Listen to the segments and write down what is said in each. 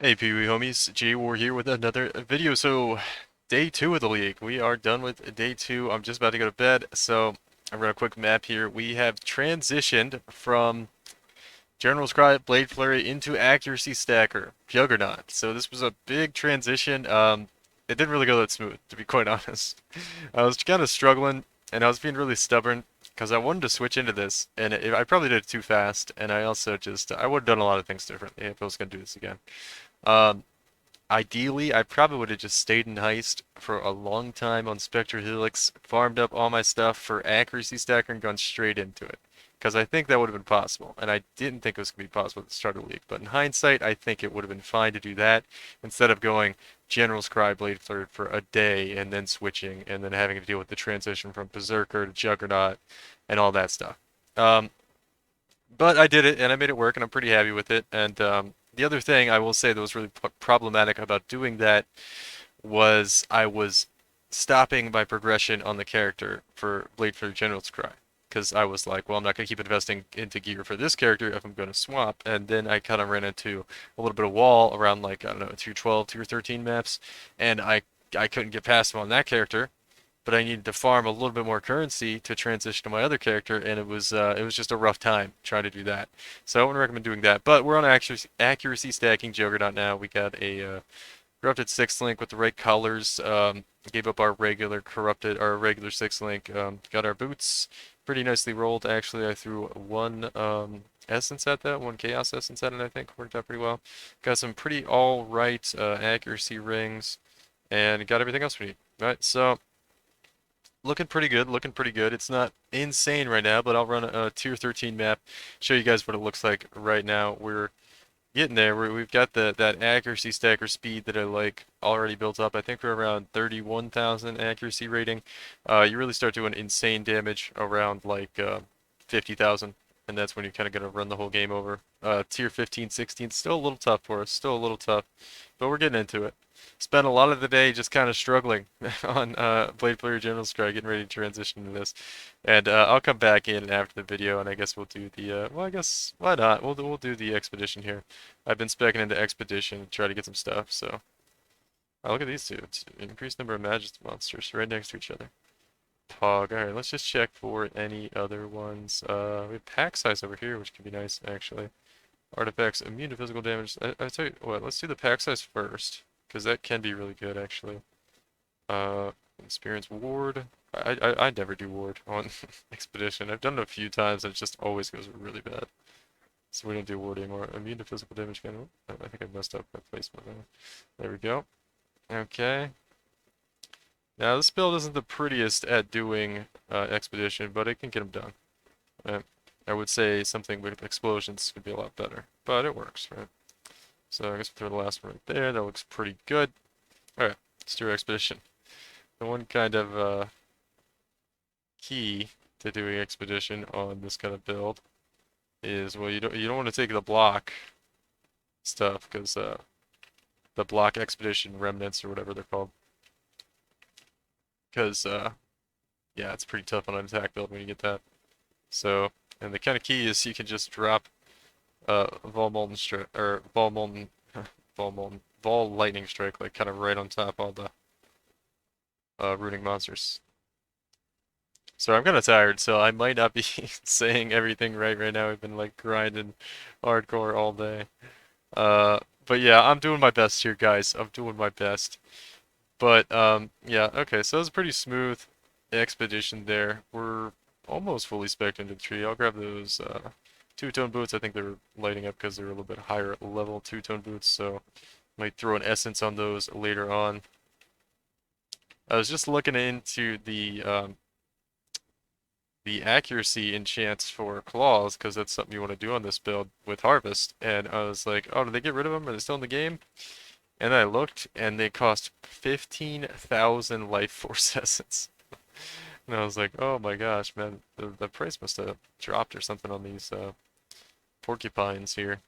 Hey PoE homies, J-War here with another video. So, day 2 of the league. We are done with day 2. I'm just about to go to bed, so I've got a quick map here. We have transitioned from General's Cry, Blade Flurry into Accuracy Stacker, Juggernaut. So this was a big transition. It didn't really go that smooth, to be quite honest. I was kind of struggling, and I was being really stubborn, because I wanted to switch into this, and I probably did it too fast, and I also just, I would have done a lot of things differently if I was going to do this again. Um, Ideally, I probably would have just stayed in Heist for a long time on Spectre Helix, farmed up all my stuff for Accuracy Stacker, and gone straight into it. Because I think that would have been possible, and I didn't think it was going to be possible at the start of the league. But in hindsight, I think it would have been fine to do that instead of going General's Cry Blade Flurry for a day and then switching and then having to deal with the transition from Berserker to Juggernaut and all that stuff. Um, but I did it and I made it work and I'm pretty happy with it. And the other thing I will say that was really problematic about doing that was I was stopping my progression on the character for Blade for General's Cry. Because I was like, well, I'm not going to keep investing into gear for this character if I'm going to swap. And then I kind of ran into a little bit of wall around like, I don't know, tier 12, tier 13 maps. And I couldn't get past him on that character but I needed to farm a little bit more currency to transition to my other character, and it was just a rough time trying to do that. So I wouldn't recommend doing that. But we're on accuracy stacking Juggernaut now. We got a corrupted sixth link with the right colors. Gave up our regular sixth link. Got our boots pretty nicely rolled. Actually, I threw one essence at that, one chaos essence at it. I think worked out pretty well. Got some pretty all right accuracy rings, and got everything else we need. Right, so looking pretty good, looking pretty good. It's not insane right now, but I'll run a tier 13 map, show you guys what it looks like right now. We're getting there. We've got that accuracy stacker speed that I like already built up. I think we're around 31,000 accuracy rating. You really start doing insane damage around like 50,000, and that's when you're kind of going to run the whole game over. Tier 15, 16, still a little tough for us, still a little tough, but we're getting into it. Spent a lot of the day just kind of struggling on Blade Player General Scry, getting ready to transition to this. And I'll come back in after the video, and I guess we'll do the, well, I guess, why not? We'll do the expedition here. I've been specking into expedition to try to get some stuff, so. Oh, look at these two. It's increased number of Majesty monsters right next to each other. Pog. Alright, let's just check for any other ones. We have pack size over here, which could be nice, actually. Artifacts, immune to physical damage. I tell you what, let's do the pack size first, because that can be really good, actually. Experience ward. I never do ward on expedition. I've done it a few times, and it just always goes really bad. So we don't do ward anymore. Immune to physical damage again. I think I messed up my placement there. There we go. Okay. Now this build isn't the prettiest at doing expedition, but it can get them done. Right? I would say something with explosions would be a lot better, but it works, right? So I guess we'll throw the last one right there. That looks pretty good. Alright, let's do our expedition. The one kind of key to doing expedition on this kind of build is, well, you don't want to take the block stuff, because the block expedition remnants or whatever they're called. Because yeah, it's pretty tough on an attack build when you get that. So, and the kind of key is you can just drop Vol Molten Strike, or Vol Molten, Vol Lightning Strike, like kind of right on top of the runic monsters. So I'm kind of tired, so I might not be saying everything right now. We've been like grinding hardcore all day. But yeah, I'm doing my best here, guys. I'm doing my best. But yeah, okay, so it was a pretty smooth expedition there. We're almost fully spec'd into the tree. I'll grab those two-tone boots. I think they're lighting up because they're a little bit higher level two-tone boots, so might throw an essence on those later on. I was just looking into the accuracy enchants for claws, because that's something you want to do on this build with Harvest, and I was like, oh, did they get rid of them? Are they still in the game? And I looked, and they cost 15,000 life force essence. And I was like, oh my gosh, man, the price must have dropped or something on these porcupines here.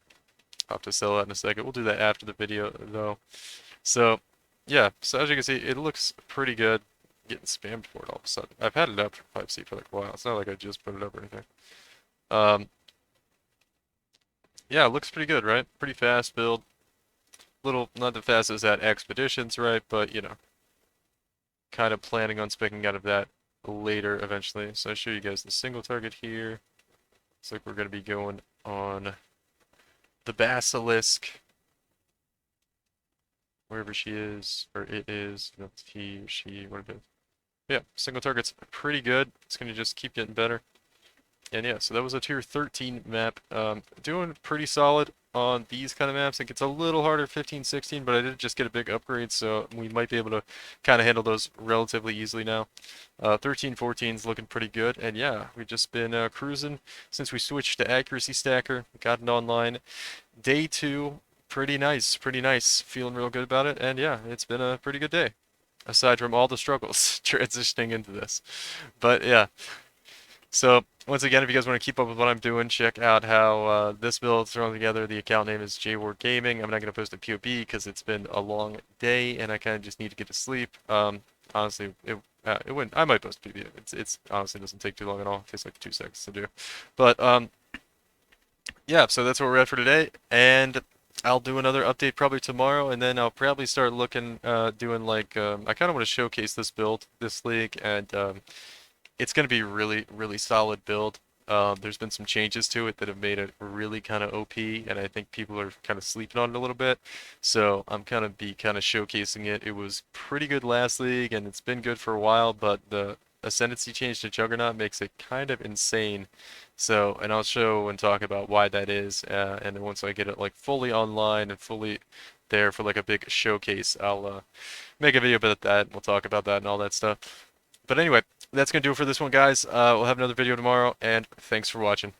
I'll have to sell that in a second. We'll do that after the video, though. So, yeah, so as you can see, it looks pretty good. Getting spammed for it all of a sudden. I've had it up for 5C for like a while. It's not like I just put it up or anything. Um, yeah, it looks pretty good, right? Pretty fast build. little, not the fastest at expeditions, right? But, you know, kind of planning on specking out of that later eventually. So I show you guys the single target here. Looks like we're going to be going on the Basilisk, wherever she is, or it is, you know, he or she, whatever. Yeah, single target's pretty good. It's going to just keep getting better. And yeah, so that was a tier 13 map. Doing pretty solid on these kind of maps. It gets a little harder 15, 16, but I did just get a big upgrade, so we might be able to kind of handle those relatively easily now. 13, 14 is looking pretty good. And yeah, we've just been cruising since we switched to Accuracy Stacker. Got it online. Day 2, pretty nice, pretty nice. Feeling real good about it. And yeah, it's been a pretty good day, aside from all the struggles transitioning into this. But yeah. So, once again, if you guys want to keep up with what I'm doing, check out how this build is thrown together. The account name is JWar Gaming. I'm not going to post a POB because it's been a long day and I kind of just need to get to sleep. Honestly, it wouldn't. I might post a POB. It's honestly doesn't take too long at all. It takes like 2 seconds to do. But yeah, so that's what we're at for today, and I'll do another update probably tomorrow, and then I'll probably start looking, doing like, I kind of want to showcase this build, this league, and it's going to be really, really solid build. There's been some changes to it that have made it really kind of OP, and I think people are kind of sleeping on it a little bit. So I'm kind of showcasing it. It was pretty good last league, and it's been good for a while, but the Ascendancy change to Juggernaut makes it kind of insane. So, and I'll show and talk about why that is, and then once I get it like fully online and fully there for like a big showcase, I'll make a video about that. We'll talk about that and all that stuff. But anyway, that's going to do it for this one, guys. We'll have another video tomorrow, and thanks for watching.